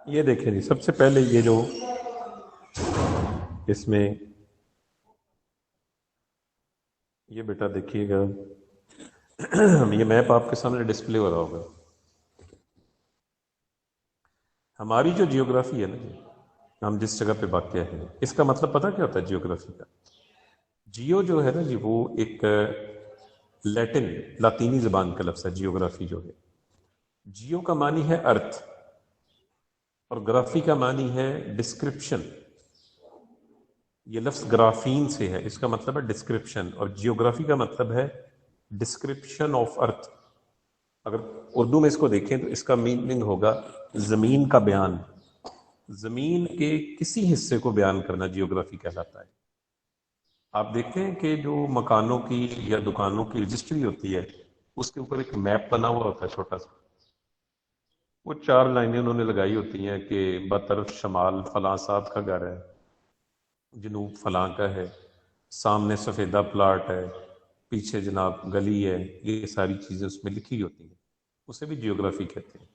یہ دیکھیں جی، سب سے پہلے یہ جو اس میں یہ بیٹا دیکھیے گا، یہ میپ آپ کے سامنے ڈسپلے ہو رہا ہوگا۔ ہماری جو جیوگرافی ہے نا جی، ہم جس جگہ پہ واقع ہیں، اس کا مطلب پتہ کیا ہوتا ہے جیوگرافی کا؟ جیو جو ہے نا جی، وہ ایک لیٹن لاطینی زبان کا لفظ ہے جیوگرافی جو ہے۔ جیو کا معنی ہے ارتھ، اور گرافی کا معنی ہے ڈسکرپشن۔ یہ لفظ گرافین سے ہے، اس کا مطلب ہے ڈسکرپشن، اور جیوگرافی کا مطلب ہے ڈسکرپشن آف ارتھ۔ اگر اردو میں اس کو دیکھیں تو اس کا میننگ ہوگا زمین کا بیان، زمین کے کسی حصے کو بیان کرنا جیوگرافی کہلاتا ہے۔ آپ دیکھتے ہیں کہ جو مکانوں کی یا دکانوں کی رجسٹری ہوتی ہے، اس کے اوپر ایک میپ بنا ہوا ہوتا ہے چھوٹا سا، وہ 4 لائنیں انہوں نے لگائی ہوتی ہیں کہ بطرف شمال فلاں صاحب کا گھر ہے، جنوب فلاں کا ہے، سامنے سفیدہ پلاٹ ہے، پیچھے جناب گلی ہے، یہ ساری چیزیں اس میں لکھی ہوتی ہیں، اسے بھی جیوگرافی کہتے ہیں۔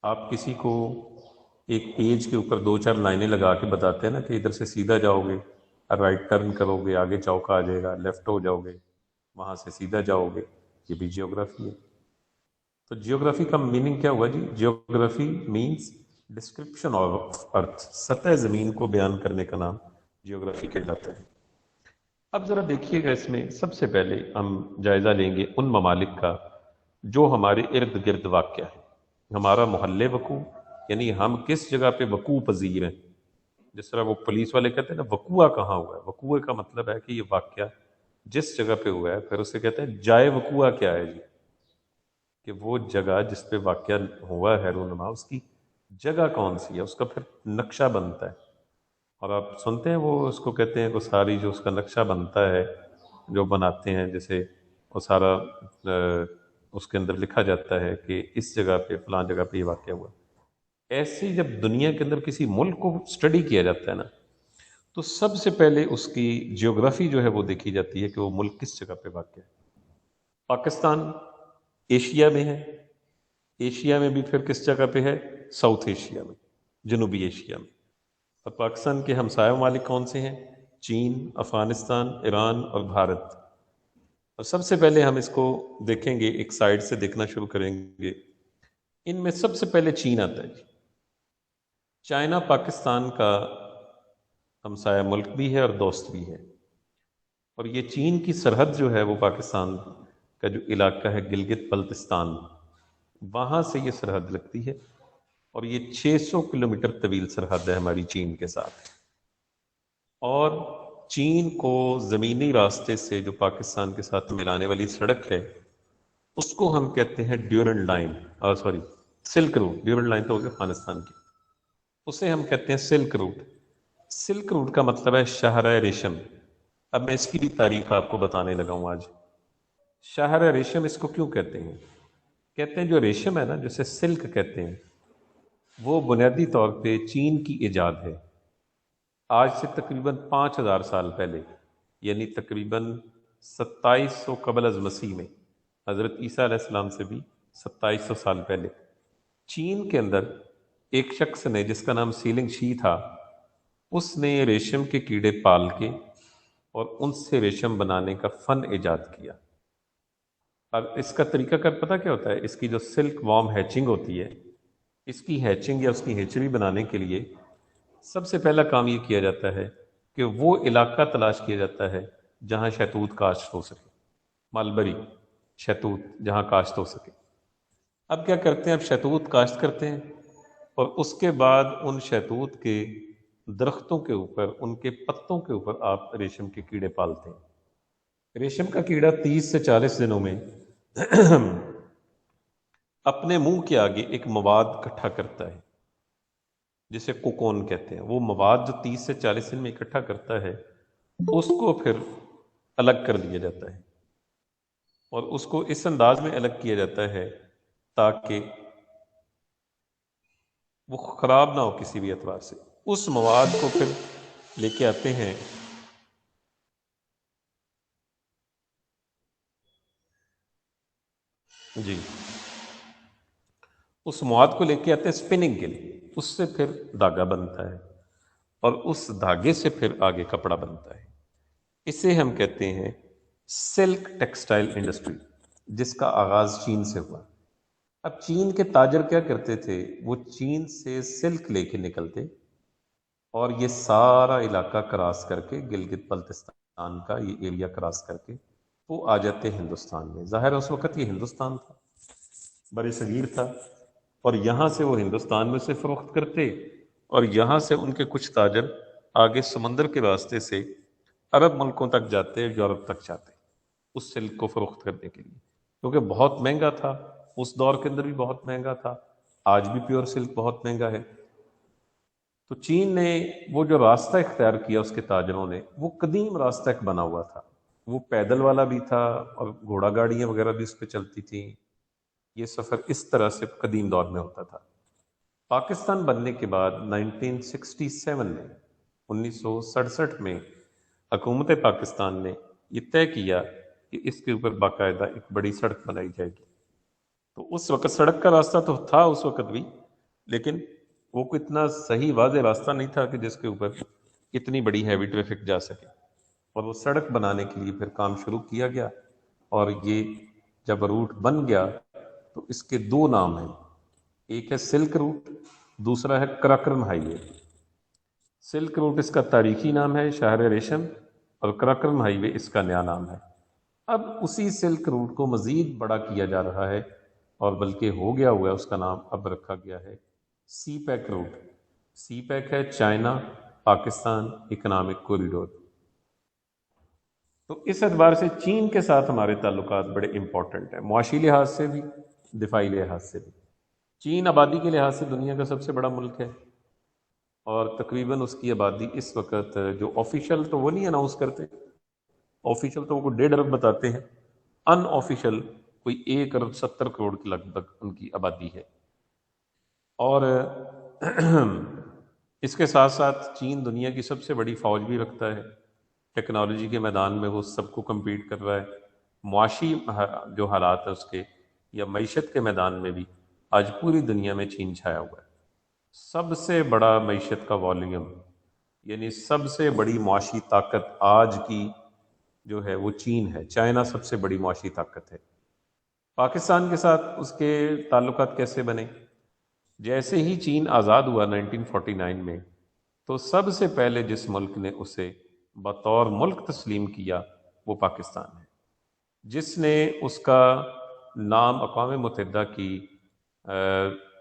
آپ کسی کو ایک پیج کے اوپر 2 4 لائنیں لگا کے بتاتے ہیں نا کہ ادھر سے سیدھا جاؤ گے، رائٹ ٹرن کرو گے، آگے چوک آ جائے گا، لیفٹ ہو جاؤ گے، وہاں سے سیدھا جاؤ گے، یہ بھی جیوگرافی ہے۔ تو جیوگرافی کا میننگ کیا ہوا جی؟ Geography means description of earth, سطح زمین کو بیان کرنے کا نام جیوگرافی کہلاتا ہے۔ اب ذرا دیکھیے گا، اس میں سب سے پہلے ہم جائزہ لیں گے ان ممالک کا جو ہمارے ارد گرد واقع ہے، ہمارا محل وقوع، یعنی ہم کس جگہ پہ وقوع پذیر ہیں۔ جس طرح وہ پولیس والے کہتے ہیں نا وقوع کہاں ہوا ہے، وقوع کا مطلب ہے کہ یہ واقعہ جس جگہ پہ ہوا ہے، پھر اسے کہتے ہیں جائے وقوع کیا ہے جی، کہ وہ جگہ جس پہ واقعہ ہوا ہے رونما، اس کی جگہ کون سی ہے، اس کا پھر نقشہ بنتا ہے۔ اور آپ سنتے ہیں وہ اس کو کہتے ہیں کہ ساری جو اس کا نقشہ بنتا ہے، جو بناتے ہیں، جیسے وہ سارا اس کے اندر لکھا جاتا ہے کہ اس جگہ پہ فلاں جگہ پہ یہ واقعہ ہوا۔ ایسی جب دنیا کے اندر کسی ملک کو اسٹڈی کیا جاتا ہے نا، تو سب سے پہلے اس کی جیوگرافی جو ہے وہ دیکھی جاتی ہے کہ وہ ملک کس جگہ پہ واقع ہے۔ پاکستان ایشیا میں ہے، ایشیا میں بھی پھر کس جگہ پہ ہے؟ ساؤتھ ایشیا میں، جنوبی ایشیا میں۔ اور پاکستان کے ہمسایہ ممالک کون سے ہیں؟ چین، افغانستان، ایران اور بھارت۔ اور سب سے پہلے ہم اس کو دیکھیں گے، ایک سائڈ سے دیکھنا شروع کریں گے، ان میں سب سے پہلے چین آتا ہے جی۔ چائنا پاکستان کا ہمسایہ ملک بھی ہے اور دوست بھی ہے، اور یہ چین کی سرحد جو ہے وہ پاکستان کا جو علاقہ ہے گلگت بلتستان، وہاں سے یہ سرحد لگتی ہے، اور یہ 600 کلومیٹر طویل سرحد ہے ہماری چین کے ساتھ۔ اور چین کو زمینی راستے سے جو پاکستان کے ساتھ ملانے والی سڑک ہے، اس کو ہم کہتے ہیں Durand line, sorry silk route. Durand line تو ہو گیا افغانستان کی، اسے ہم کہتے ہیں سلک روٹ۔ سلک روٹ کا مطلب ہے شاہراہ ریشم۔ اب میں اس کی بھی تاریخ آپ کو بتانے لگا ہوں آج۔ شاہراہ ریشم اس کو کیوں کہتے ہیں؟ کہتے ہیں جو ریشم ہے نا، جسے سلک کہتے ہیں، وہ بنیادی طور پہ چین کی ایجاد ہے۔ آج سے تقریباً 5000 سال پہلے، یعنی تقریباً 2700 قبل از مسیح میں، حضرت عیسیٰ علیہ السلام سے بھی 2700 سال پہلے، چین کے اندر ایک شخص نے جس کا نام سیلنگ شی تھا، اس نے ریشم کے کیڑے پال کے اور ان سے ریشم بنانے کا فن ایجاد کیا۔ اب اس کا طریقہ کار پتہ کیا ہوتا ہے؟ اس کی جو سلک وارم ہیچنگ ہوتی ہے، اس کی ہیچنگ یا اس کی ہیچری بنانے کے لیے سب سے پہلا کام یہ کیا جاتا ہے کہ وہ علاقہ تلاش کیا جاتا ہے جہاں شہتوت کاشت ہو سکے، ملبری شہتوت جہاں کاشت ہو سکے۔ اب کیا کرتے ہیں؟ اب شہتوت کاشت کرتے ہیں، اور اس کے بعد ان شہتوت کے درختوں کے اوپر، ان کے پتوں کے اوپر آپ ریشم کے کیڑے پالتے ہیں۔ ریشم کا کیڑا 30 سے 40 دنوں میں اپنے منہ کے آگے ایک مواد اکٹھا کرتا ہے جسے کوکون کہتے ہیں۔ وہ مواد جو 30 سے 40 دن میں اکٹھا کرتا ہے، اس کو پھر الگ کر لیا جاتا ہے، اور اس کو اس انداز میں الگ کیا جاتا ہے تاکہ وہ خراب نہ ہو کسی بھی اعتبار سے۔ اس مواد کو پھر لے کے آتے ہیں، جی، اس مواد کو لے کے آتے ہیں اسپننگ کے لیے۔ اس سے پھر دھاگا بنتا ہے اور اس دھاگے سے پھر آگے کپڑا بنتا ہے. اسے ہم کہتے ہیں سلک ٹیکسٹائل انڈسٹری، جس کا آغاز چین سے ہوا. اب چین کے تاجر کیا کرتے تھے، وہ چین سے سلک لے کے نکلتے اور یہ سارا علاقہ کراس کر کے، گلگت بلتستان کا یہ ایریا کراس کر کے وہ آ جاتے ہندوستان میں. ظاہر ہے اس وقت یہ ہندوستان تھا، بر صغیر تھا، اور یہاں سے وہ ہندوستان میں سے فروخت کرتے اور یہاں سے ان کے کچھ تاجر آگے سمندر کے راستے سے عرب ملکوں تک جاتے، یورپ تک جاتے اس سلک کو فروخت کرنے کے لیے، کیونکہ بہت مہنگا تھا. اس دور کے اندر بھی بہت مہنگا تھا، آج بھی پیور سلک بہت مہنگا ہے. تو چین نے وہ جو راستہ اختیار کیا اس کے تاجروں نے، وہ قدیم راستہ ایک بنا ہوا تھا. وہ پیدل والا بھی تھا اور گھوڑا گاڑیاں وغیرہ بھی اس پہ چلتی تھیں. یہ سفر اس طرح سے قدیم دور میں ہوتا تھا. پاکستان بننے کے بعد 1967 میں 1967 میں حکومت پاکستان نے یہ طے کیا کہ اس کے اوپر باقاعدہ ایک بڑی سڑک بنائی جائے گی. تو اس وقت سڑک کا راستہ تو تھا اس وقت بھی، لیکن وہ کوئی اتنا صحیح واضح راستہ نہیں تھا کہ جس کے اوپر اتنی بڑی ہیوی ٹریفک جا سکے. اور وہ سڑک بنانے کے لیے پھر کام شروع کیا گیا، اور یہ جب روٹ بن گیا تو اس کے دو نام ہیں، ایک ہے سلک روٹ، دوسرا ہے کراکرم ہائی وے. سلک روٹ اس کا تاریخی نام ہے، شہر ریشم، اور کراکرم ہائی وے اس کا نیا نام ہے. اب اسی سلک روٹ کو مزید بڑا کیا جا رہا ہے، اور بلکہ ہو گیا ہوا ہے، اس کا نام اب رکھا گیا ہے سی پیک روٹ. سی پیک ہے چائنا پاکستان اکنامک کوریڈور. تو اس اعتبار سے چین کے ساتھ ہمارے تعلقات بڑے امپورٹنٹ ہیں، معاشی لحاظ سے بھی، دفاعی لحاظ سے بھی. چین آبادی کے لحاظ سے دنیا کا سب سے بڑا ملک ہے، اور تقریباً اس کی آبادی اس وقت، جو آفیشیل تو وہ نہیں اناؤنس کرتے، آفیشیل تو وہ 1.5 ارب بتاتے ہیں، ان آفیشیل کوئی 1 ارب 70 کروڑ کی لگ بھگ ان کی آبادی ہے. اور اس کے ساتھ ساتھ چین دنیا کی سب سے بڑی فوج بھی رکھتا ہے. ٹیکنالوجی کے میدان میں وہ سب کو کمپیٹ کر رہا ہے. معاشی جو حالات ہیں اس کے، یا معیشت کے میدان میں بھی آج پوری دنیا میں چین چھایا ہوا ہے. سب سے بڑا معیشت کا والیوم، یعنی سب سے بڑی معاشی طاقت آج کی جو ہے وہ چین ہے. چائنا سب سے بڑی معاشی طاقت ہے. پاکستان کے ساتھ اس کے تعلقات کیسے بنے؟ جیسے ہی چین آزاد ہوا 1949 میں، تو سب سے پہلے جس ملک نے اسے بطور ملک تسلیم کیا وہ پاکستان ہے. جس نے اس کا نام اقوام متحدہ کی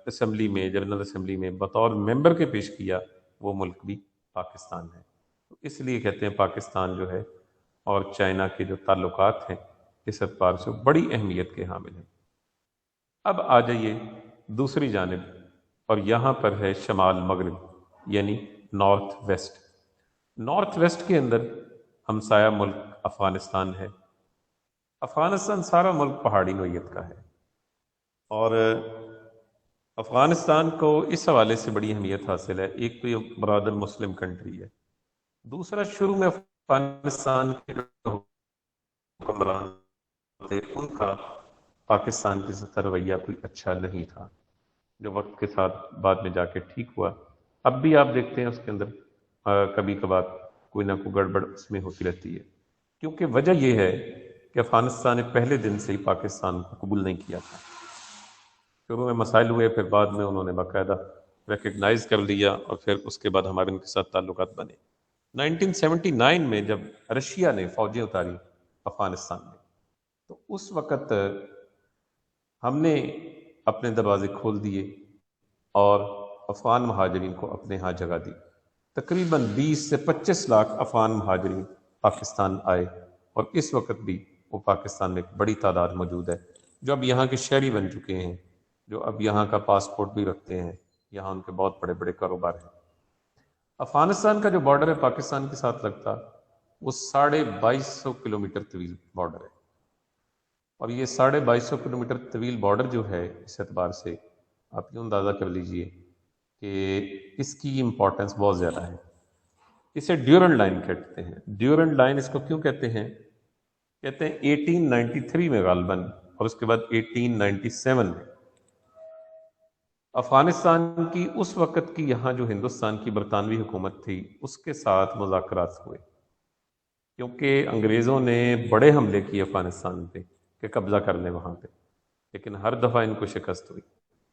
اسمبلی میں، جنرل اسمبلی میں بطور ممبر کے پیش کیا، وہ ملک بھی پاکستان ہے. تو اس لیے کہتے ہیں پاکستان جو ہے اور چائنا کے جو تعلقات ہیں اس اعتبار سے بڑی اہمیت کے حامل ہیں. اب آ جائیے دوسری جانب، اور یہاں پر ہے شمال مغرب، یعنی نارتھ ویسٹ. نارتھ ویسٹ کے اندر ہمسایہ ملک افغانستان ہے. افغانستان سارا ملک پہاڑی نوعیت کا ہے، اور افغانستان کو اس حوالے سے بڑی اہمیت حاصل ہے. ایک تو یہ برادر مسلم کنٹری ہے، دوسرا شروع میں افغانستان کے جو حکمران تھے ان کا پاکستان کے ساتھ رویہ کوئی اچھا نہیں تھا، جو وقت کے ساتھ بعد میں جا کے ٹھیک ہوا. اب بھی آپ دیکھتے ہیں اس کے اندر کبھی کبھار کوئی نہ کوئی گڑبڑ اس میں ہوتی رہتی ہے، کیونکہ وجہ یہ ہے کہ افغانستان نے پہلے دن سے ہی پاکستان کو قبول نہیں کیا تھا. شروع میں مسائل ہوئے، پھر بعد میں انہوں نے باقاعدہ ریکگنائز کر لیا، اور پھر اس کے بعد ہمارے ان کے ساتھ تعلقات بنے. 1979 میں جب رشیا نے فوجیں اتاری افغانستان میں، تو اس وقت ہم نے اپنے دروازے کھول دیے اور افغان مہاجرین کو اپنے ہاں جگہ دی. تقریباً 20 سے 25 لاکھ افغان مہاجرین پاکستان آئے، اور اس وقت بھی وہ پاکستان میں ایک بڑی تعداد موجود ہے جو اب یہاں کے شہری بن چکے ہیں، جو اب یہاں کا پاسپورٹ بھی رکھتے ہیں، یہاں ان کے بہت بڑے بڑے کاروبار ہیں. افغانستان کا جو بارڈر ہے پاکستان کے ساتھ لگتا، وہ 2250 کلومیٹر طویل بارڈر ہے. اور یہ 2250 کلومیٹر طویل بارڈر جو ہے، اس اعتبار سے آپ یوں اندازہ کر لیجئے کہ اس کی امپورٹنس بہت زیادہ ہے. اسے ڈیورنڈ لائن کہتے ہیں. ڈیورنڈ لائن اس کو کیوں کہتے ہیں؟ کہتے ہیں 1893 میں غالباً، اور اس کے بعد 1897 میں افغانستان کی اس وقت کی یہاں جو ہندوستان کی برطانوی حکومت تھی اس کے ساتھ مذاکرات ہوئے، کیونکہ انگریزوں نے بڑے حملے کیے افغانستان پہ کہ قبضہ کر لیں وہاں پہ، لیکن ہر دفعہ ان کو شکست ہوئی،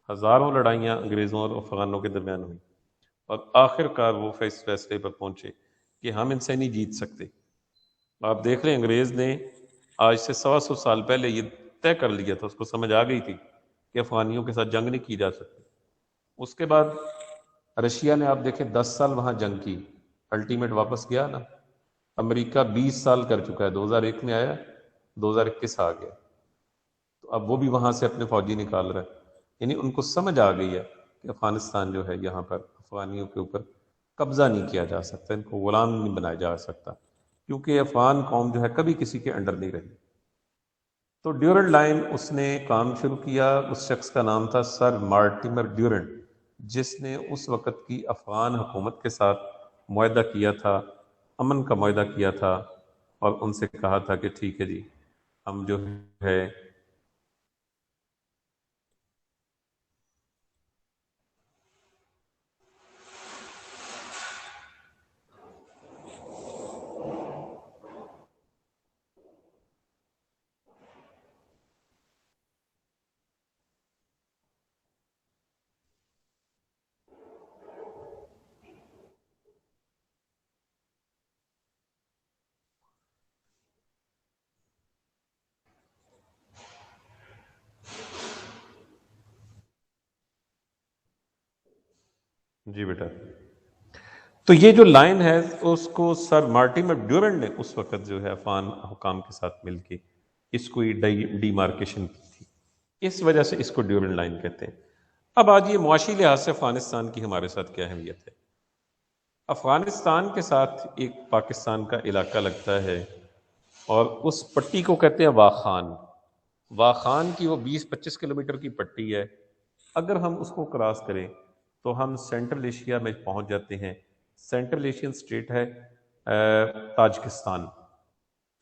ہزاروں لڑائیاں انگریزوں اور افغانوں کے درمیان ہوئی، اور آخر کار وہ فیصلے پر پہنچے کہ ہم ان سے نہیں جیت سکتے۔ آپ دیکھ لیں انگریز نے آج سے 125 سال پہلے یہ طے کر لیا تھا، اس کو سمجھ آ گئی تھی کہ افغانیوں کے ساتھ جنگ نہیں کی جا سکتی۔ اس کے بعد رشیا نے آپ دیکھیں 10 سال وہاں جنگ کی، الٹیمیٹ واپس گیا نا۔ امریکہ 20 سال کر چکا ہے، 2001 میں آیا، 2021 آ گیا، تو اب وہ بھی وہاں سے اپنے فوجی نکال رہا ہے۔ یعنی ان کو سمجھ آ گئی ہے کہ افغانستان جو ہے یہاں پر افغانیوں کے اوپر قبضہ نہیں کیا جا سکتا، ان کو غلام نہیں بنایا جا سکتا، کیونکہ افغان قوم جو ہے کبھی کسی کے انڈر نہیں رہی۔ تو ڈیورنڈ لائن اس نے کام شروع کیا، اس شخص کا نام تھا سر مارٹیمر ڈیورنڈ، جس نے اس وقت کی افغان حکومت کے ساتھ معاہدہ کیا تھا، امن کا معاہدہ کیا تھا، اور ان سے کہا تھا کہ ٹھیک ہے جی، ہم جو ہے جی بیٹا، تو یہ جو لائن ہے اس کو سر مارٹیمر ڈیورنڈ نے اس وقت جو ہے افغان حکام کے ساتھ مل کے اس کو ڈی مارکیشن کی تھی، اس وجہ سے اس کو ڈیورنڈ لائن کہتے ہیں۔ اب آج یہ معاشی لحاظ سے افغانستان کی ہمارے ساتھ کیا اہمیت ہے؟ افغانستان کے ساتھ ایک پاکستان کا علاقہ لگتا ہے، اور اس پٹی کو کہتے ہیں واخان۔ واخان کی وہ 20-25 کلومیٹر کی پٹی ہے، اگر ہم اس کو کراس کریں تو ہم سینٹرل ایشیا میں پہنچ جاتے ہیں۔ سینٹرل ایشین سٹیٹ ہے تاجکستان،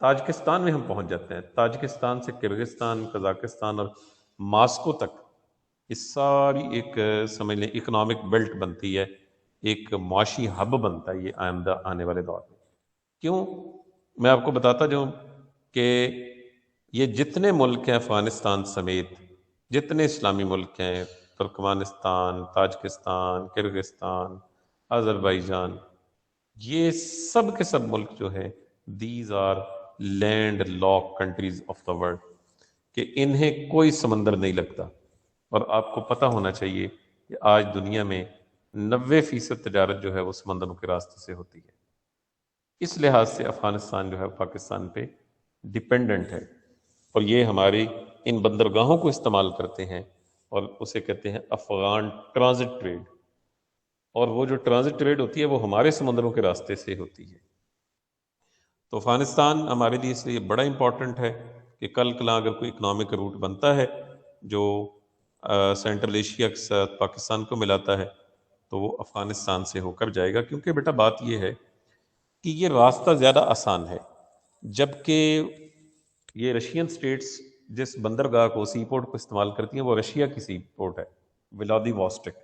تاجکستان میں ہم پہنچ جاتے ہیں۔ تاجکستان سے کرغزستان، قزاقستان اور ماسکو تک یہ ساری ایک سمجھ لیں اکنامک بیلٹ بنتی ہے، ایک معاشی ہب بنتا ہے یہ آئندہ آنے والے دور میں۔ کیوں؟ میں آپ کو بتاتا جاؤں کہ یہ جتنے ملک ہیں افغانستان سمیت، جتنے اسلامی ملک ہیں، ترکمانستان، تاجکستان، کرغزستان، آذربائیجان، یہ سب کے سب ملک جو ہیں these are land lock countries of the world, کہ انہیں کوئی سمندر نہیں لگتا۔ اور آپ کو پتہ ہونا چاہیے کہ آج دنیا میں 90% تجارت جو ہے وہ سمندروں کے راستے سے ہوتی ہے۔ اس لحاظ سے افغانستان جو ہے پاکستان پہ ڈپینڈنٹ ہے، اور یہ ہماری ان بندرگاہوں کو استعمال کرتے ہیں، اور اسے کہتے ہیں افغان ٹرانزٹ ٹریڈ، اور وہ جو ٹرانزٹ ٹریڈ ہوتی ہے وہ ہمارے سمندروں کے راستے سے ہوتی ہے۔ تو افغانستان ہمارے لیے اس لیے بڑا امپورٹنٹ ہے کہ کل کلا اگر کوئی اکنامک روٹ بنتا ہے جو سینٹرل ایشیا کے ساتھ پاکستان کو ملاتا ہے تو وہ افغانستان سے ہو کر جائے گا، کیونکہ بیٹا بات یہ ہے کہ یہ راستہ زیادہ آسان ہے، جبکہ یہ رشین سٹیٹس جس بندرگاہ کو سی پورٹ کو استعمال کرتی ہیں وہ رشیا کی سی پورٹ ہے، ولادی واسٹک،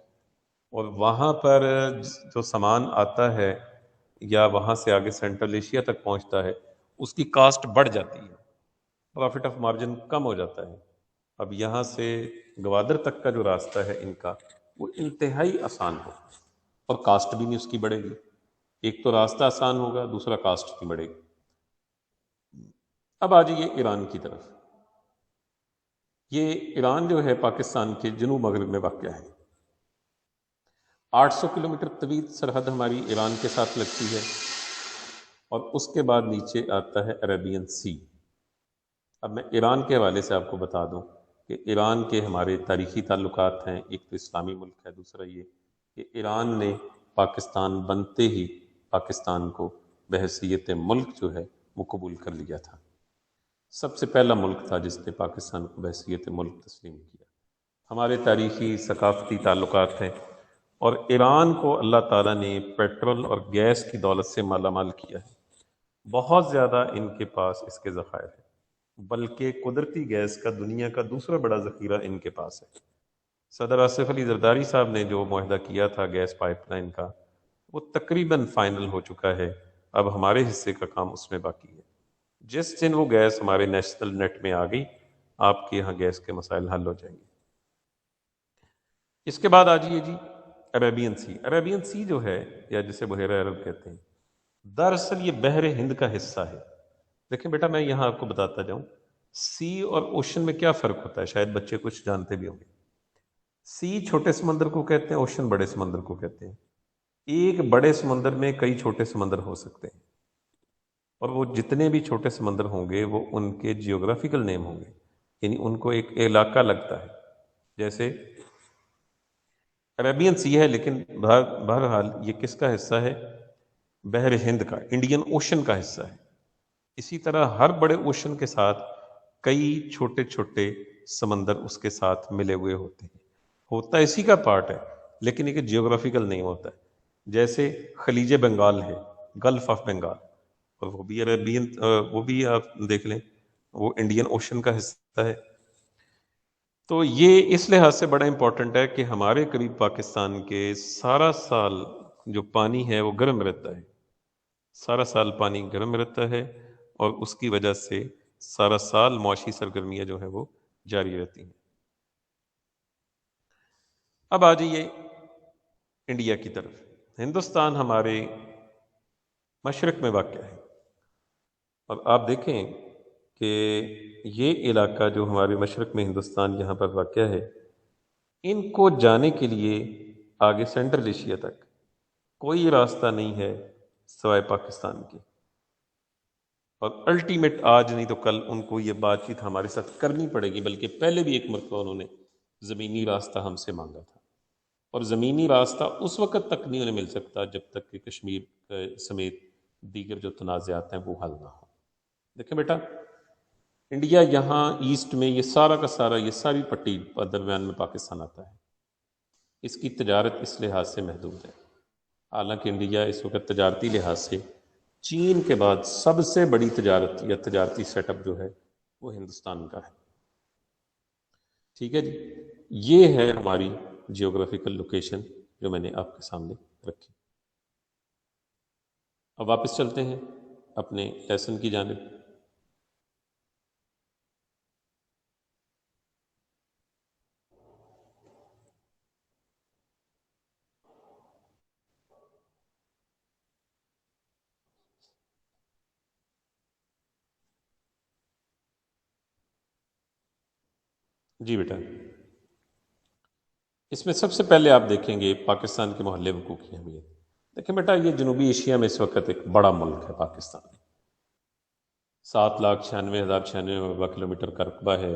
اور وہاں پر جو سامان آتا ہے یا وہاں سے آگے سینٹرل ایشیا تک پہنچتا ہے اس کی کاسٹ بڑھ جاتی ہے، پروفٹ آف مارجن کم ہو جاتا ہے۔ اب یہاں سے گوادر تک کا جو راستہ ہے ان کا وہ انتہائی آسان ہو، اور کاسٹ بھی نہیں اس کی بڑھے گی۔ ایک تو راستہ آسان ہوگا، دوسرا کاسٹ نہیں بڑھے گی۔ اب آ جائیے ایران کی طرف۔ یہ ایران جو ہے پاکستان کے جنوب مغرب میں واقع ہے، 800 کلومیٹر طویل سرحد ہماری ایران کے ساتھ لگتی ہے، اور اس کے بعد نیچے آتا ہے عربین سی۔ اب میں ایران کے حوالے سے آپ کو بتا دوں کہ ایران کے ہمارے تاریخی تعلقات ہیں، ایک تو اسلامی ملک ہے، دوسرا یہ کہ ایران نے پاکستان بنتے ہی پاکستان کو بحیثیت ملک جو ہے وہ قبول کر لیا تھا۔ سب سے پہلا ملک تھا جس نے پاکستان کو بحیثیت ملک تسلیم کیا۔ ہمارے تاریخی ثقافتی تعلقات ہیں، اور ایران کو اللہ تعالیٰ نے پیٹرول اور گیس کی دولت سے مالا مال کیا ہے، بہت زیادہ ان کے پاس اس کے ذخائر ہیں، بلکہ قدرتی گیس کا دنیا کا دوسرا بڑا ذخیرہ ان کے پاس ہے۔ صدر آصف علی زرداری صاحب نے جو معاہدہ کیا تھا گیس پائپ لائن کا، وہ تقریباً فائنل ہو چکا ہے، اب ہمارے حصے کا کام اس میں باقی ہے۔ جس دن وہ گیس ہمارے نیشنل نیٹ میں آ گئی، آپ کے یہاں گیس کے مسائل حل ہو جائیں گے۔ اس کے بعد آ جائیے جی عربین سی۔ عربین سی جو ہے، یا جسے بحیرہ عرب کہتے ہیں، دراصل یہ بحر ہند کا حصہ ہے۔ دیکھیں بیٹا، میں یہاں آپ کو بتاتا جاؤں، سی اور اوشن میں کیا فرق ہوتا ہے، شاید بچے کچھ جانتے بھی ہوں گے۔ سی چھوٹے سمندر کو کہتے ہیں، اوشن بڑے سمندر کو کہتے ہیں۔ ایک بڑے سمندر میں کئی چھوٹے سمندر ہو سکتے ہیں، اور وہ جتنے بھی چھوٹے سمندر ہوں گے وہ ان کے جیوگرافیکل نیم ہوں گے، یعنی ان کو ایک علاقہ لگتا ہے۔ جیسے عربین سی ہے، لیکن بہرحال یہ کس کا حصہ ہے؟ بحر ہند کا، انڈین اوشن کا حصہ ہے۔ اسی طرح ہر بڑے اوشن کے ساتھ کئی چھوٹے چھوٹے سمندر اس کے ساتھ ملے ہوئے ہوتے ہیں، ہوتا اسی کا پارٹ ہے، لیکن ایک جیوگرافیکل نہیں ہوتا ہے۔ جیسے خلیج بنگال ہے، گلف آف بنگال، اور وہ بھی عربین، وہ بھی آپ دیکھ لیں وہ انڈین اوشن کا حصہ ہے۔ تو یہ اس لحاظ سے بڑا امپورٹنٹ ہے کہ ہمارے قریب پاکستان کے سارا سال جو پانی ہے وہ گرم رہتا ہے، سارا سال پانی گرم رہتا ہے، اور اس کی وجہ سے سارا سال معاشی سرگرمیاں جو ہیں وہ جاری رہتی ہیں۔ اب آ جائیے انڈیا کی طرف۔ ہندوستان ہمارے مشرق میں واقع ہے، اور آپ دیکھیں کہ یہ علاقہ جو ہمارے مشرق میں ہندوستان یہاں پر واقع ہے، ان کو جانے کے لیے آگے سینٹرل ایشیا تک کوئی راستہ نہیں ہے سوائے پاکستان کے، اور الٹیمیٹ آج نہیں تو کل ان کو یہ بات چیت ہمارے ساتھ کرنی پڑے گی، بلکہ پہلے بھی ایک مرتبہ انہوں نے زمینی راستہ ہم سے مانگا تھا، اور زمینی راستہ اس وقت تک نہیں انہیں مل سکتا جب تک کہ کشمیر سمیت دیگر جو تنازعات ہیں وہ حل نہ ہوں۔ دیکھیں بیٹا، انڈیا یہاں ایسٹ میں یہ سارا کا سارا، یہ ساری پٹی درمیان میں پاکستان آتا ہے، اس کی تجارت اس لحاظ سے محدود ہے۔ حالانکہ انڈیا اس وقت تجارتی لحاظ سے چین کے بعد سب سے بڑی تجارت یا تجارتی سیٹ اپ جو ہے وہ ہندوستان کا ہے۔ ٹھیک ہے جی، یہ ہے ہماری جیوگرافیکل لوکیشن جو میں نے آپ کے سامنے رکھی۔ اب واپس چلتے ہیں اپنے لیسن کی جانب۔ جی بیٹا، اس میں سب سے پہلے آپ دیکھیں گے پاکستان کے محلِ وقوع کی اہمیت۔ دیکھیں بیٹا، یہ جنوبی ایشیا میں اس وقت ایک بڑا ملک ہے پاکستان، 7,96,096 مربع کلومیٹر کا رقبہ ہے،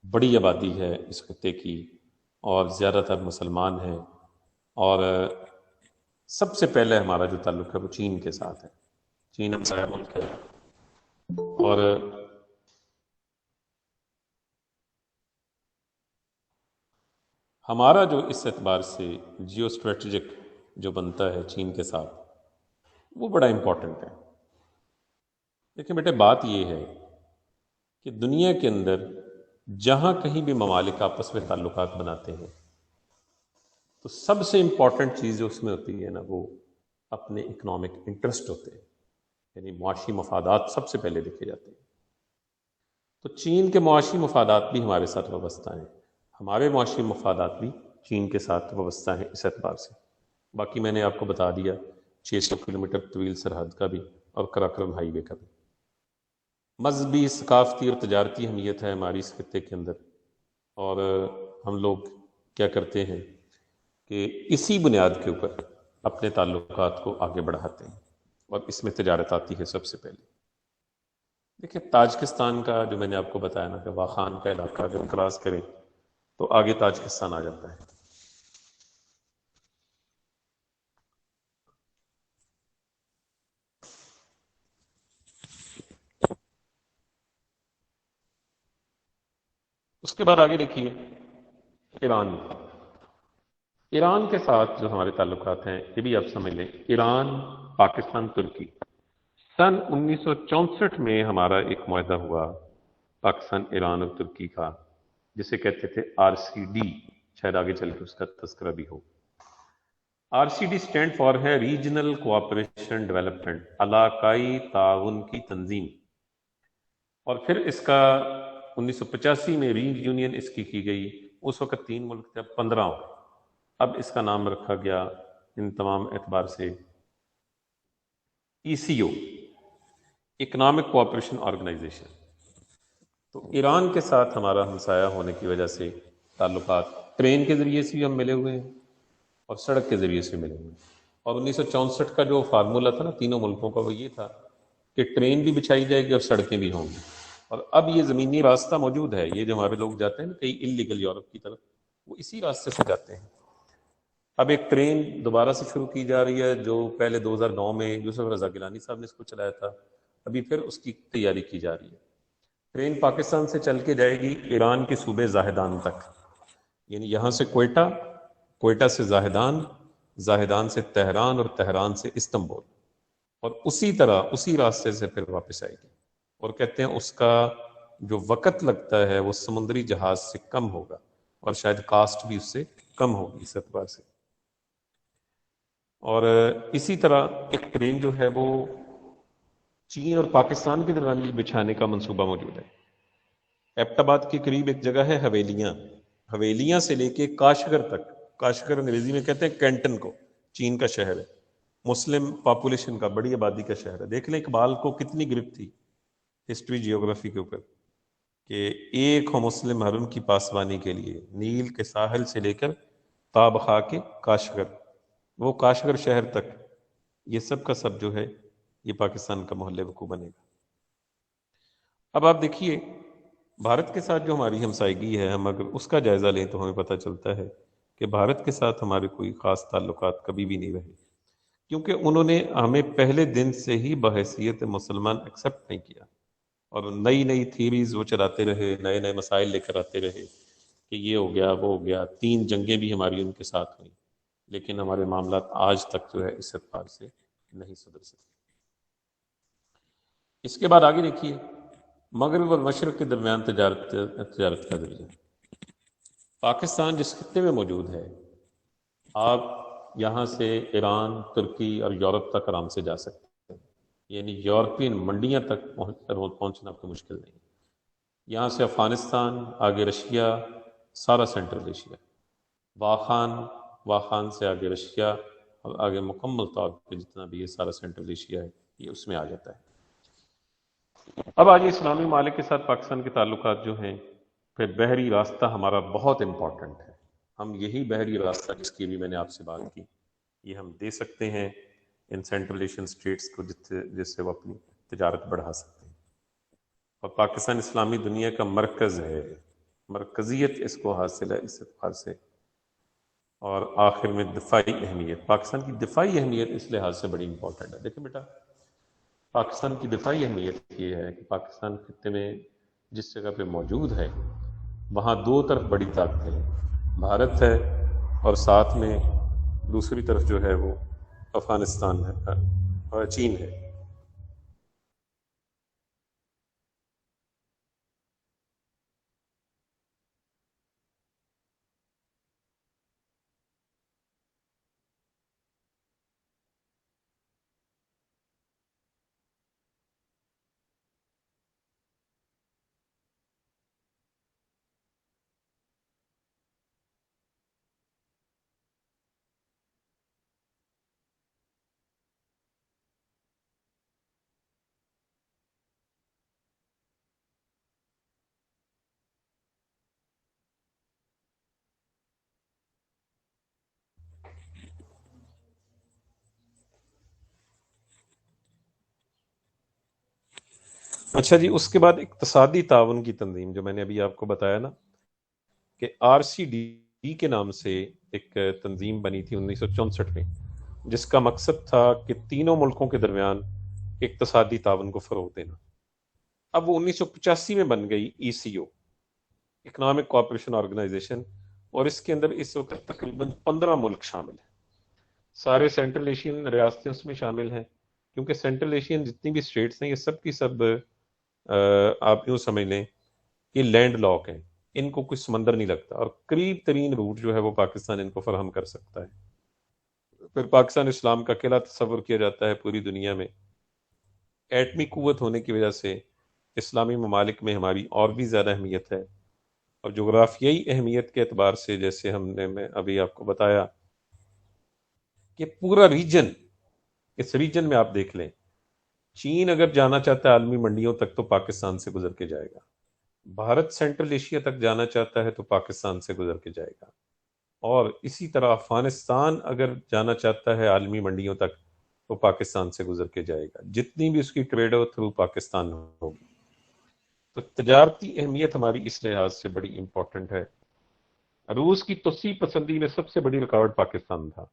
بڑی آبادی ہے اس خطے کی، اور زیادہ تر مسلمان ہیں، اور سب سے پہلے ہمارا جو تعلق ہے وہ چین کے ساتھ ہے۔ چین ہمسایہ ملک ہے، اور ہمارا جو اس اعتبار سے جیو اسٹریٹجک جو بنتا ہے چین کے ساتھ، وہ بڑا امپورٹنٹ ہے۔ لیکن بیٹے بات یہ ہے کہ دنیا کے اندر جہاں کہیں بھی ممالک آپس میں تعلقات بناتے ہیں تو سب سے امپورٹنٹ چیز جو اس میں ہوتی ہے نا، وہ اپنے اکنامک انٹرسٹ ہوتے ہیں، یعنی معاشی مفادات سب سے پہلے دیکھے جاتے ہیں۔ تو چین کے معاشی مفادات بھی ہمارے ساتھ وابستہ ہیں، ہمارے معاشی مفادات بھی چین کے ساتھ وابستہ ہیں اس اعتبار سے۔ باقی میں نے آپ کو بتا دیا 600 کلومیٹر طویل سرحد کا بھی، اور کراکرم ہائی وے کا بھی۔ مذہبی، ثقافتی اور تجارتی اہمیت ہے ہماری اس خطے کے اندر، اور ہم لوگ کیا کرتے ہیں کہ اسی بنیاد کے اوپر اپنے تعلقات کو آگے بڑھاتے ہیں، اور اس میں تجارت آتی ہے سب سے پہلے۔ دیکھیں تاجکستان کا جو میں نے آپ کو بتایا نا کہ واخان کا علاقہ اگر کراس کریں تو آگے تاجکستان آ جاتا ہے۔ اس کے بعد آگے دیکھیے ایران۔ ایران کے ساتھ جو ہمارے تعلقات ہیں یہ بھی آپ سمجھ لیں، ایران، پاکستان، ترکی۔ سن 1964 میں ہمارا ایک معاہدہ ہوا پاکستان، ایران اور ترکی کا، جسے کہتے تھے RCD، شاید آگے چل کے اس کا تذکرہ بھی ہو۔ RCD اسٹینڈ فار ہے ریجنل کوآپریشن ڈیولپمنٹ، علاقائی تعاون کی تنظیم، اور پھر اس کا 1985 میں ری یونین اس کی گئی۔ اس وقت 3 ملک تھے، اب 15 ہو گئے۔ اب اس کا نام رکھا گیا ان تمام اعتبار سے ECO، اکنامک کوآپریشن آرگنائزیشن۔ تو ایران کے ساتھ ہمارا ہمسایہ ہونے کی وجہ سے تعلقات ٹرین کے ذریعے سے بھی ہم ملے ہوئے ہیں اور سڑک کے ذریعے سے ملے ہوئے ہیں۔ اور 1964 کا جو فارمولہ تھا نا تینوں ملکوں کا، وہ یہ تھا کہ ٹرین بھی بچھائی جائے گی اور سڑکیں بھی ہوں گی، اور اب یہ زمینی راستہ موجود ہے۔ یہ جو ہمارے لوگ جاتے ہیں نا کئی انلیگل یورپ کی طرف، وہ اسی راستے سے جاتے ہیں۔ اب ایک ٹرین دوبارہ سے شروع کی جا رہی ہے، جو پہلے 2009 میں یوسف رضا گیلانی صاحب نے اس کو چلایا تھا، ابھی پھر اس کی تیاری کی جا رہی ہے۔ ٹرین پاکستان سے چل کے جائے گی ایران کے صوبے زاہدان تک، یعنی یہاں سے کوئٹہ، کوئٹہ سے زاہدان، زاہدان سے تہران، اور تہران سے استنبول، اور اسی طرح اسی راستے سے پھر واپس آئے گی۔ اور کہتے ہیں اس کا جو وقت لگتا ہے وہ سمندری جہاز سے کم ہوگا، اور شاید کاسٹ بھی اس سے کم ہوگی اس اعتبار سے۔ اور اسی طرح ایک ٹرین جو ہے وہ چین اور پاکستان کے درمیان بھی بچھانے کا منصوبہ موجود ہے۔ ایبٹ آباد کے قریب ایک جگہ ہے حویلیاں، حویلیاں سے لے کے کاشغر تک، کاشغر انگریزی میں کہتے ہیں کینٹن کو، چین کا شہر ہے، مسلم پاپولیشن کا، بڑی آبادی کا شہر ہے۔ دیکھ لیں اقبال کو کتنی گرفت تھی ہسٹری جیوگرافی کے اوپر، کہ ایک ہو مسلم حرم کی پاسبانی کے لیے، نیل کے ساحل سے لے کر تابخا کے کاشغر، وہ کاشغر شہر تک، یہ سب کا سب جو ہے یہ پاکستان کا محل وقوع بنے گا۔ اب آپ دیکھیے بھارت کے ساتھ جو ہماری ہمسائیگی ہے، ہم اگر اس کا جائزہ لیں تو ہمیں پتہ چلتا ہے کہ بھارت کے ساتھ ہمارے کوئی خاص تعلقات کبھی بھی نہیں رہے، کیونکہ انہوں نے ہمیں پہلے دن سے ہی بحیثیت مسلمان ایکسیپٹ نہیں کیا، اور نئی نئی تھیریز وہ چلاتے رہے، نئے نئے مسائل لے کر آتے رہے کہ یہ ہو گیا وہ ہو گیا۔ 3 جنگیں بھی ہماری ان کے ساتھ ہوئیں، لیکن ہمارے معاملات آج تک جو ہے اس اعتبار سے نہیں سدھر سکتے۔ اس کے بعد آگے دیکھیے مغرب اور مشرق کے درمیان تجارت کا ذریعہ۔ پاکستان جس خطے میں موجود ہے، آپ یہاں سے ایران، ترکی اور یورپ تک آرام سے جا سکتے ہیں، یعنی یورپین منڈیاں تک پہنچنا آپ کو مشکل نہیں۔ یہاں سے افغانستان، آگے رشیا، سارا سینٹرل ایشیا، واخان سے آگے رشیا، اور آگے مکمل طور پہ جتنا بھی یہ سارا سینٹرل ایشیا ہے یہ اس میں آ جاتا ہے۔ اب آج اسلامی ممالک کے ساتھ پاکستان کے تعلقات جو ہیں، پھر بحری راستہ ہمارا بہت امپورٹنٹ ہے۔ ہم یہی بحری راستہ جس کی بھی میں نے آپ سے بات کی، یہ ہم دے سکتے ہیں ان سینٹرل ایشین اسٹیٹس کو، جس سے وہ اپنی تجارت بڑھا سکتے ہیں۔ اور پاکستان اسلامی دنیا کا مرکز ہے، مرکزیت اس کو حاصل ہے اس اعتبار سے۔ اور آخر میں دفاعی اہمیت، پاکستان کی دفاعی اہمیت اس لحاظ سے بڑی امپورٹنٹ ہے۔ دیکھیں بیٹا، پاکستان کی دفاعی اہمیت یہ ہے کہ پاکستان خطے میں جس جگہ پہ موجود ہے وہاں 2 طرف بڑی طاقتیں ہیں، بھارت ہے اور ساتھ میں دوسری طرف جو ہے وہ افغانستان ہے اور چین ہے۔ اچھا جی، اس کے بعد اقتصادی تعاون کی تنظیم جو میں نے ابھی آپ کو بتایا نا کہ RCD کے نام سے ایک تنظیم بنی تھی 1964 میں، جس کا مقصد تھا کہ تینوں ملکوں کے درمیان اقتصادی تعاون کو فروغ دینا۔ اب وہ 1985 میں بن گئی ECO، اکنامک کوآپریشن آرگنائزیشن، اور اس کے اندر اس وقت تقریباً 15 ملک شامل ہیں۔ سارے سینٹرل ایشین ریاستیں اس میں شامل ہیں، کیونکہ سینٹرل ایشین جتنی بھی اسٹیٹس ہیں یہ سب کی سب آپ یوں سمجھ لیں کہ لینڈ لاک ہیں، ان کو کوئی سمندر نہیں لگتا، اور قریب ترین روٹ جو ہے وہ پاکستان ان کو فراہم کر سکتا ہے۔ پھر پاکستان اسلام کا قلعہ تصور کیا جاتا ہے پوری دنیا میں۔ ایٹمی قوت ہونے کی وجہ سے اسلامی ممالک میں ہماری اور بھی زیادہ اہمیت ہے، اور جغرافیائی اہمیت کے اعتبار سے جیسے میں ابھی آپ کو بتایا کہ پورا ریجن، اس ریجن میں آپ دیکھ لیں، چین اگر جانا چاہتا ہے عالمی منڈیوں تک تو پاکستان سے گزر کے جائے گا، بھارت سینٹرل ایشیا تک جانا چاہتا ہے تو پاکستان سے گزر کے جائے گا، اور اسی طرح افغانستان اگر جانا چاہتا ہے عالمی منڈیوں تک تو پاکستان سے گزر کے جائے گا، جتنی بھی اس کی ٹریڈ ہو تھرو پاکستان ہوگی۔ تو تجارتی اہمیت ہماری اس لحاظ سے بڑی امپورٹنٹ ہے۔ روس کی توسیع پسندی میں سب سے بڑی رکاوٹ پاکستان تھا۔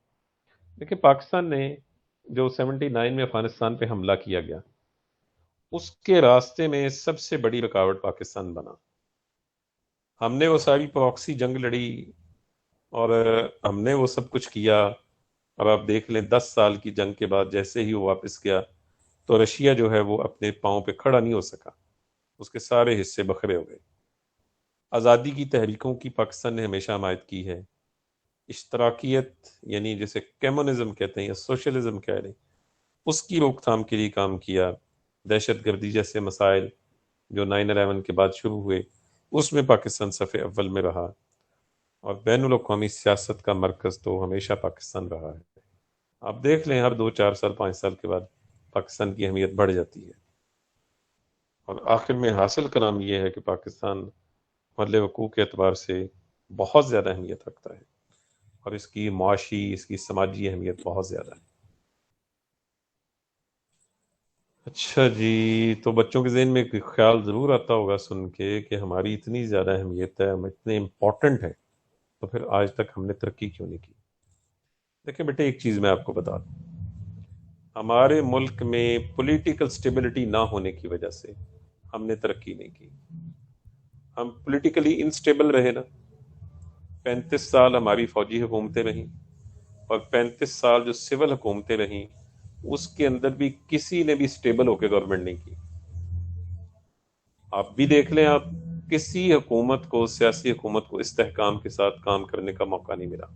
دیکھیں پاکستان نے جو 79 میں افغانستان پہ حملہ کیا گیا، اس کے راستے میں سب سے بڑی رکاوٹ پاکستان بنا۔ ہم نے وہ ساری پراکسی جنگ لڑی، اور ہم نے وہ سب کچھ کیا، اور آپ دیکھ لیں 10 سال کی جنگ کے بعد جیسے ہی وہ واپس گیا تو رشیا جو ہے وہ اپنے پاؤں پہ کھڑا نہیں ہو سکا، اس کے سارے حصے بکھرے ہو گئے۔ آزادی کی تحریکوں کی پاکستان نے ہمیشہ حمایت کی ہے۔ اشتراکیت یعنی جیسے کمیونزم کہتے ہیں یا سوشلزم کہہ رہے ہیں، اس کی روک تھام کے لیے کام کیا۔ دہشت گردی جیسے مسائل جو 9/11 کے بعد شروع ہوئے، اس میں پاکستان صف اول میں رہا، اور بین الاقوامی سیاست کا مرکز تو ہمیشہ پاکستان رہا ہے۔ آپ دیکھ لیں ہر 2 4 سال 5 سال کے بعد پاکستان کی اہمیت بڑھ جاتی ہے، اور آخر میں حاصل کلام یہ ہے کہ پاکستان محل وقوع کے اعتبار سے بہت زیادہ اہمیت رکھتا ہے، اور اس کی معاشی، اس کی سماجی اہمیت بہت زیادہ ہے۔ اچھا جی، تو بچوں کے ذہن میں ایک خیال ضرور آتا ہوگا سن کے کہ ہماری اتنی زیادہ اہمیت ہے، ہم اتنے امپورٹنٹ ہیں، تو پھر آج تک ہم نے ترقی کیوں نہیں کی؟ دیکھیں بیٹے، ایک چیز میں آپ کو بتا دوں، ہمارے ملک میں پولیٹیکل سٹیبلٹی نہ ہونے کی وجہ سے ہم نے ترقی نہیں کی۔ ہم پولیٹیکلی انسٹیبل رہے نا، 35 سال ہماری فوجی حکومتیں رہیں، اور 35 سال جو سول حکومتیں رہیں، اس کے اندر بھی کسی نے بھی سٹیبل ہو کے گورنمنٹ نہیں کی۔ آپ بھی دیکھ لیں، آپ کسی حکومت کو، سیاسی حکومت کو استحکام کے ساتھ کام کرنے کا موقع نہیں ملا،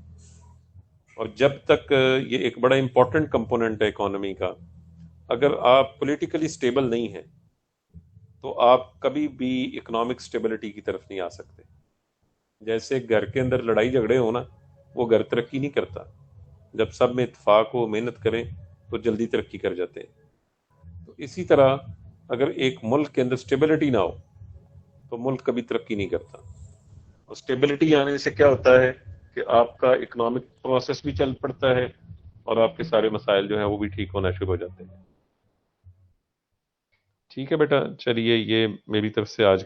اور جب تک یہ ایک بڑا امپورٹنٹ کمپوننٹ ہے اکانومی کا، اگر آپ پولیٹیکلی سٹیبل نہیں ہیں تو آپ کبھی بھی اکنامک سٹیبلٹی کی طرف نہیں آ سکتے۔ جیسے گھر کے اندر لڑائی جھگڑے ہو نا، وہ گھر ترقی نہیں کرتا، جب سب میں اتفاق ہو، محنت کریں تو جلدی ترقی کر جاتے ہیں۔ تو اسی طرح اگر ایک ملک کے اندر سٹیبلٹی نہ ہو تو ملک کبھی ترقی نہیں کرتا، اور سٹیبلٹی آنے سے کیا ہوتا ہے کہ آپ کا اکنامک پروسیس بھی چل پڑتا ہے، اور آپ کے سارے مسائل جو ہیں وہ بھی ٹھیک ہونا شروع ہو جاتے ہیں۔ ٹھیک ہے بیٹا، چلیے یہ میری طرف سے آج